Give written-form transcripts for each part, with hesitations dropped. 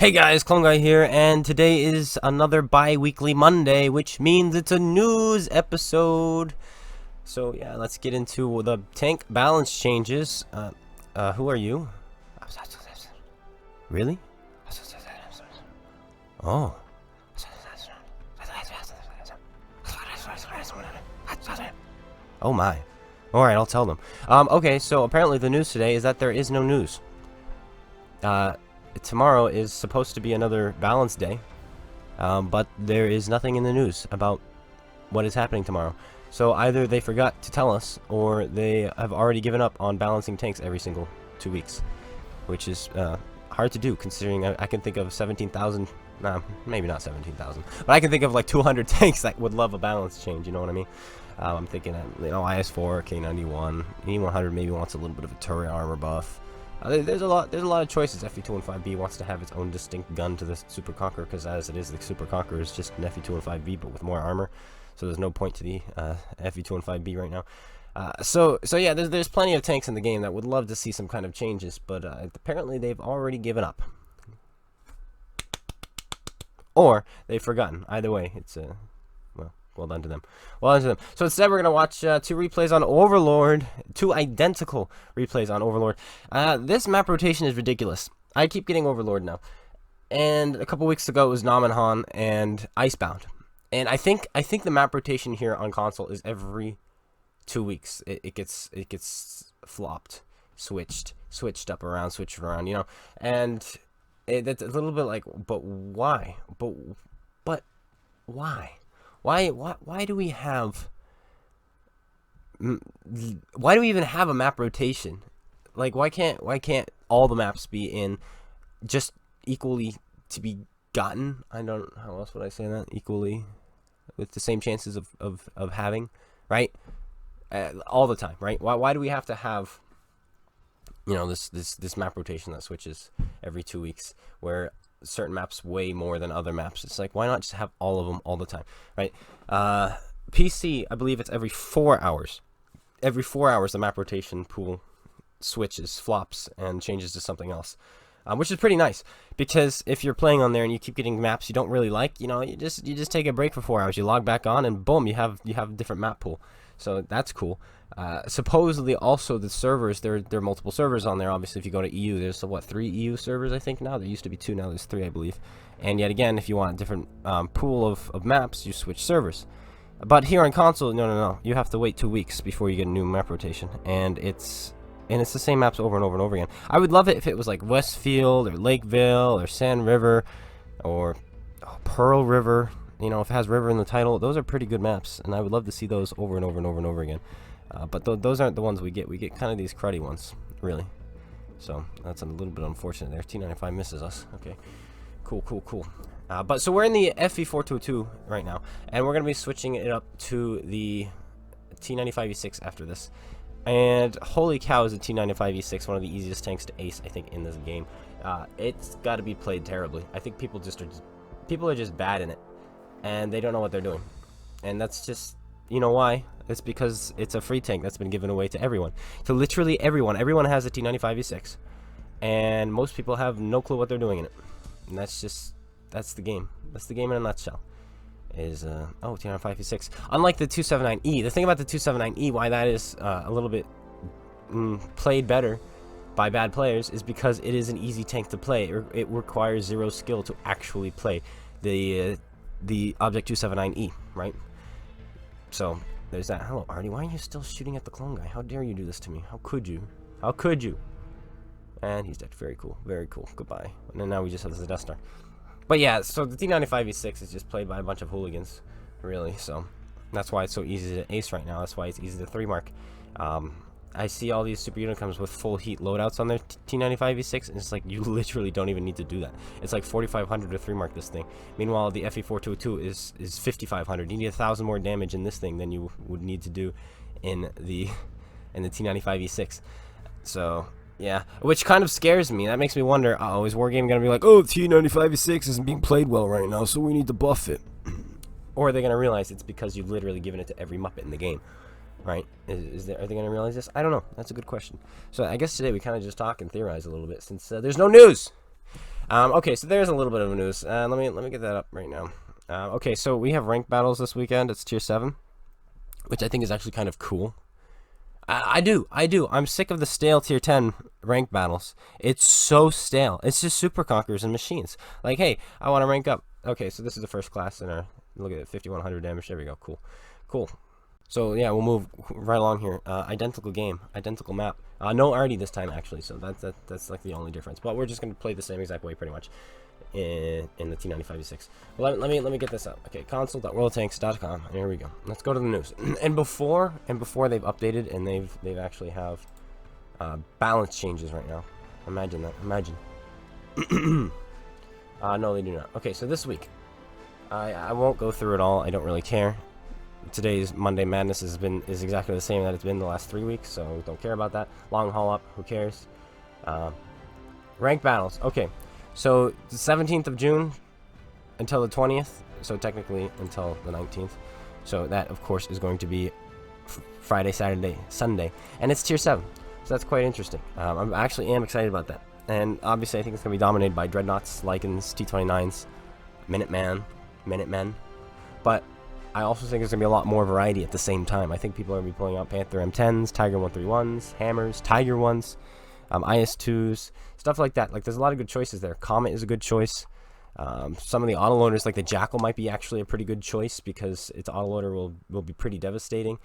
Hey guys, Clone Guy here, and today is another bi-weekly Monday, which means it's a news episode. So yeah, let's get into the tank balance changes. Who are you? Really? Oh. Oh my. Alright, I'll tell them. Okay, so apparently the news today is that there is no news. Tomorrow is supposed to be another balance day, but there is nothing in the news about what is happening tomorrow. So either they forgot to tell us, or they have already given up on balancing tanks every single 2 weeks, which is hard to do considering I can think of 17,000, nah, maybe not 17,000, but I can think of like 200 tanks that would love a balance change, you know what I mean? I'm thinking, IS-4, K91, E100 maybe wants a little bit of a turret armor buff. There's a lot of choices. FE215B wants to have its own distinct gun to the Super Conqueror, because as it is, the Super Conqueror is just an FE215B but with more armor. So there's no point to the FE215B right now. So yeah, there's plenty of tanks in the game that would love to see some kind of changes, but apparently they've already given up, or they've forgotten. Either way, it's well done to them. Well done to them. So instead, we're going to watch 2 replays on Overlord. 2 identical replays on Overlord. This map rotation is ridiculous. I keep getting Overlord now. And a couple weeks ago, it was Namenhan and Icebound. And I think the map rotation here on console is every 2 weeks. It gets flopped, switched up around, switched around, you know. And it's a little bit like, but why? But why? Why do we have? Why do we even have a map rotation? Like, why can't all the maps be in just equally to be gotten? I don't. How else would I say that? Equally, with the same chances of having, right? All the time, right? Why do we have to have, you know, this map rotation that switches every 2 weeks, where certain maps way more than other maps? It's like, why not just have all of them all the time, right? PC, I believe it's every 4 hours. Every 4 hours, the map rotation pool switches, flops, and changes to something else, which is pretty nice, because if you're playing on there and you keep getting maps you don't really like, you know, you just take a break for 4 hours, you log back on, and boom, you have a different map pool. So that's cool. Supposedly, also the servers, there are multiple servers on there. Obviously, if you go to EU, there's what, 3 EU servers, I think now. There used to be 2, now there's 3, I believe. And yet again, if you want a different pool of maps, you switch servers. But here on console, no, you have to wait 2 weeks before you get a new map rotation, and it's the same maps over and over and over again. I would love it if it was like Westfield or Lakeville or Sand River or Pearl River. You know, if it has river in the title, those are pretty good maps, and I would love to see those over and over and over and over again. But those aren't the ones we get. We get kind of these cruddy ones, really. So that's a little bit unfortunate there. T95 misses us. Okay, cool. But so we're in the FE422 right now, and we're gonna be switching it up to the T95E6 after this. And holy cow, is the T95E6 one of the easiest tanks to ace, I think, in this game. It's got to be played terribly. I think people are just bad in it, and they don't know what they're doing. And that's just, you know why? It's because it's a free tank that's been given away to everyone. To literally everyone. Everyone has a T95E6, and most people have no clue what they're doing in it. And that's the game. That's the game in a nutshell. Is T95E6. Unlike the 279E, the thing about the 279E, why that is a little bit played better by bad players, is because it is an easy tank to play. It requires 0 skill to actually play the Object 279E, right? So there's that. Hello, Artie. Why are you still shooting at the clone guy? How dare you do this to me? How could you? How could you? And he's dead. Very cool. Very cool. Goodbye. And then now we just have the Death Star. But yeah, so the T95E6 is just played by a bunch of hooligans, really. So that's why it's so easy to ace right now. That's why it's easy to 3-mark. I see all these super unicoms with full heat loadouts on their T95E6, and it's like, you literally don't even need to do that. It's like 4,500 to 3-mark this thing. Meanwhile, the FE422 is 5,500. You need 1,000 more damage in this thing than you would need to do in the T95E6. So yeah, which kind of scares me. That makes me wonder, is Wargame going to be like, oh, T95E6 isn't being played well right now, so we need to buff it? Or are they going to realize it's because you've literally given it to every Muppet in the game? Right? Are they going to realize this? I don't know. That's a good question. So I guess today we kind of just talk and theorize a little bit, since there's no news. Okay, so there's a little bit of news. Let me get that up right now. Okay, so we have ranked battles this weekend. It's tier 7, which I think is actually kind of cool. I do. I'm sick of the stale tier 10 ranked battles. It's so stale. It's just super conquerors and machines. Like, hey, I want to rank up. Okay, so this is the first class in our, look at it, 5100 damage. There we go. Cool. So yeah, we'll move right along here. Identical game, identical map. No arty this time actually, so that's like the only difference. But we're just gonna play the same exact way pretty much in the T95V6. Well, let me get this up. Okay, console.worldtanks.com. Here we go. Let's go to the news. and before they've updated and they've actually have balance changes right now. Imagine that. Imagine. No, they do not. Okay, so this week, I won't go through it all. I don't really care. Today's Monday Madness is exactly the same that it's been the last 3 weeks, so don't care about that. Long haul up, who cares? Ranked battles. Okay, so the 17th of June until the 20th, so technically until the 19th. So that, of course, is going to be Friday, Saturday, Sunday, and it's tier 7. So that's quite interesting. I actually am excited about that, and obviously I think it's going to be dominated by Dreadnoughts, Lycans, T29s, Minutemen, but I also think there's going to be a lot more variety at the same time. I think people are going to be pulling out Panther M10s, Tiger 131s, Hammers, Tiger 1s, IS2s, stuff like that. Like, there's a lot of good choices there. Comet is a good choice. Some of the autoloaders, like the Jackal, might be actually a pretty good choice because its autoloader will be pretty devastating.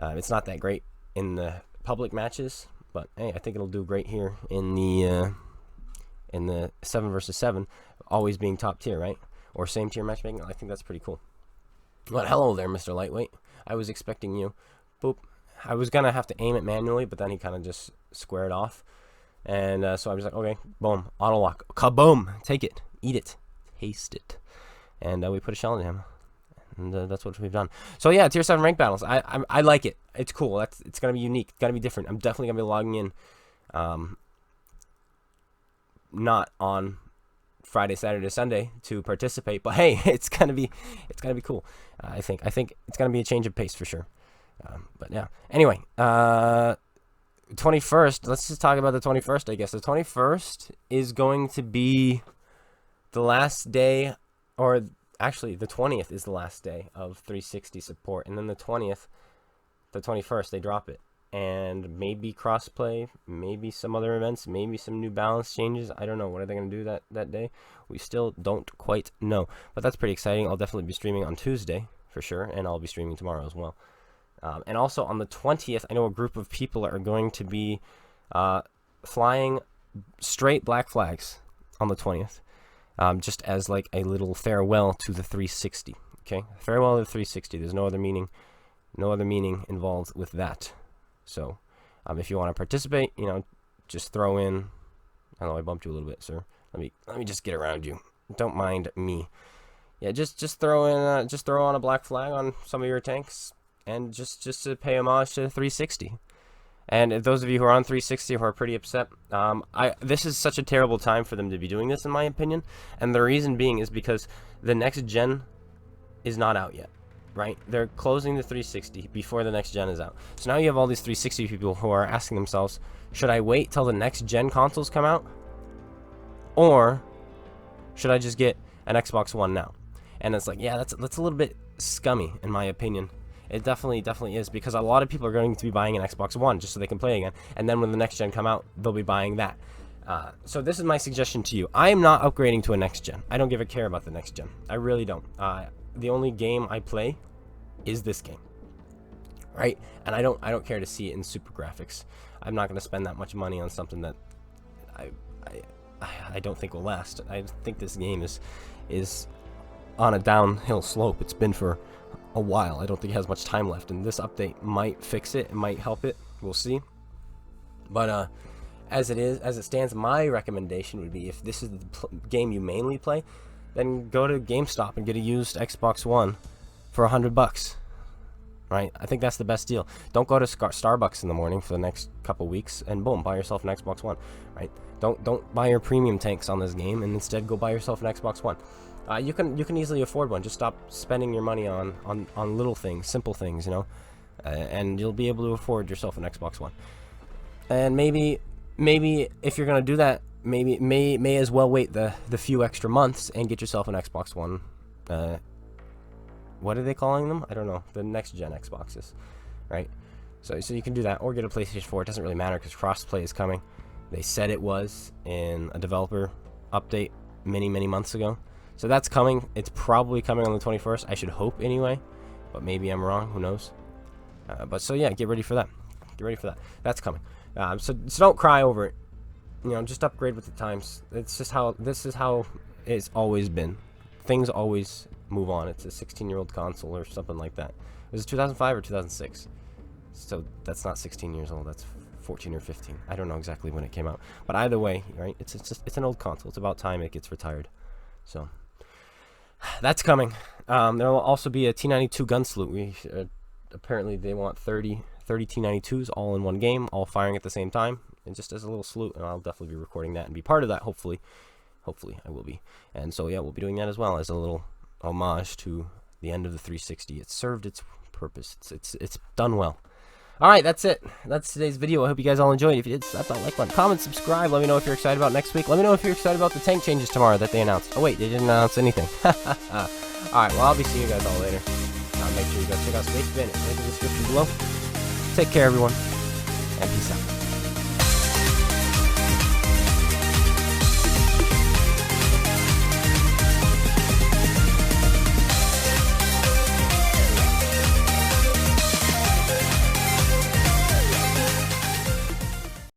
It's not that great in the public matches, but hey, I think it'll do great here in the 7 versus 7, always being top tier, right? Or same tier matchmaking. I think that's pretty cool. Well, hello there, Mr. Lightweight. I was expecting you. Boop. I was going to have to aim it manually, but then he kind of just squared off. And so I was like, okay, boom, auto lock. Kaboom! Take it. Eat it. Taste it. And we put a shell into him. And that's what we've done. So yeah, tier 7 rank battles. I like it. It's cool. It's going to be unique. It's going to be different. I'm definitely going to be logging in not on Friday, Saturday, Sunday to participate, but hey, it's gonna be cool. I think it's gonna be a change of pace for sure. But yeah. Anyway, 21st. Let's just talk about the 21st. I guess the 21st is going to be the last day, or actually the 20th is the last day of 360 support, and then the 20th, the 21st, they drop it. And maybe crossplay, maybe some other events, maybe some new balance changes. I don't know. What are they going to do that day? We still don't quite know. But that's pretty exciting. I'll definitely be streaming on Tuesday for sure, and I'll be streaming tomorrow as well. And also on the 20th, I know a group of people are going to be flying straight black flags on the 20th, just as like a little farewell to the 360. Okay, farewell to the 360. There's no other meaning involved with that. So, if you want to participate, just throw in. I know I bumped you a little bit, sir. Let me just get around you. Don't mind me. Yeah, just throw in, just throw on a black flag on some of your tanks, and just to pay homage to 360. And those of you who are on 360 who are pretty upset, this is such a terrible time for them to be doing this, in my opinion. And the reason being is because the next gen is not out yet. Right? They're closing the 360 before the next gen is out. So now you have all these 360 people who are asking themselves, should I wait till the next gen consoles come out? Or should I just get an Xbox One now? And it's like, yeah, that's a little bit scummy, in my opinion. It definitely is, because a lot of people are going to be buying an Xbox One just so they can play again. And then when the next gen come out, they'll be buying that. So this is my suggestion to you. I am not upgrading to a next gen. I don't give a care about the next gen. I really don't. The only game I play is this game, right? And I don't care to see it in super graphics. I'm not going to spend that much money on something that I don't think will last. I think this game is on a downhill slope. It's been for a while. I don't think it has much time left, and this update might fix it. It might help it. We'll see. But as it stands, my recommendation would be, if this is the game you mainly play, then go to GameStop and get a used Xbox One for $100, right? I think that's the best deal. Don't go to Starbucks in the morning for the next couple weeks and boom, buy yourself an Xbox One, right? Don't buy your premium tanks on this game, and instead go buy yourself an Xbox One. You can easily afford one. Just stop spending your money on little things, simple things, and you'll be able to afford yourself an Xbox One. And maybe if you're gonna do that, may as well wait the few extra months and get yourself an Xbox One. What are they calling them? I don't know. The next gen Xboxes, right? So you can do that, or get a PlayStation 4. It doesn't really matter because crossplay is coming. They said it was in a developer update many months ago. So that's coming. It's probably coming on the 21st. I should hope anyway, but maybe I'm wrong. Who knows? But so yeah, get ready for that. Get ready for that. That's coming. So don't cry over it. You know, just upgrade with the times. It's just how this is how it's always been. Things always move on. It's a 16-year-old console or something like that. Was it 2005 or 2006? So that's not 16 years old. That's 14 or 15. I don't know exactly when it came out. But either way, right? It's an old console. It's about time it gets retired. So that's coming. There will also be a T92 gun salute. Apparently they want 30 T92s all in one game, all firing at the same time, and just as a little salute. And I'll definitely be recording that and be part of that. Hopefully I will be. And so yeah, we'll be doing that as well as a little homage to the end of the 360. It served its purpose. It's done well. All right, that's it. That's today's video. I hope you guys all enjoyed. If you did, slap that like button, comment, subscribe. Let me know if you're excited about next week. Let me know if you're excited about the tank changes tomorrow that they announced. Oh wait, they didn't announce anything. All right, well, I'll be seeing you guys all later. Make sure you guys check out SpaceBANDIT. Link in the description below. Take care, everyone, and peace out.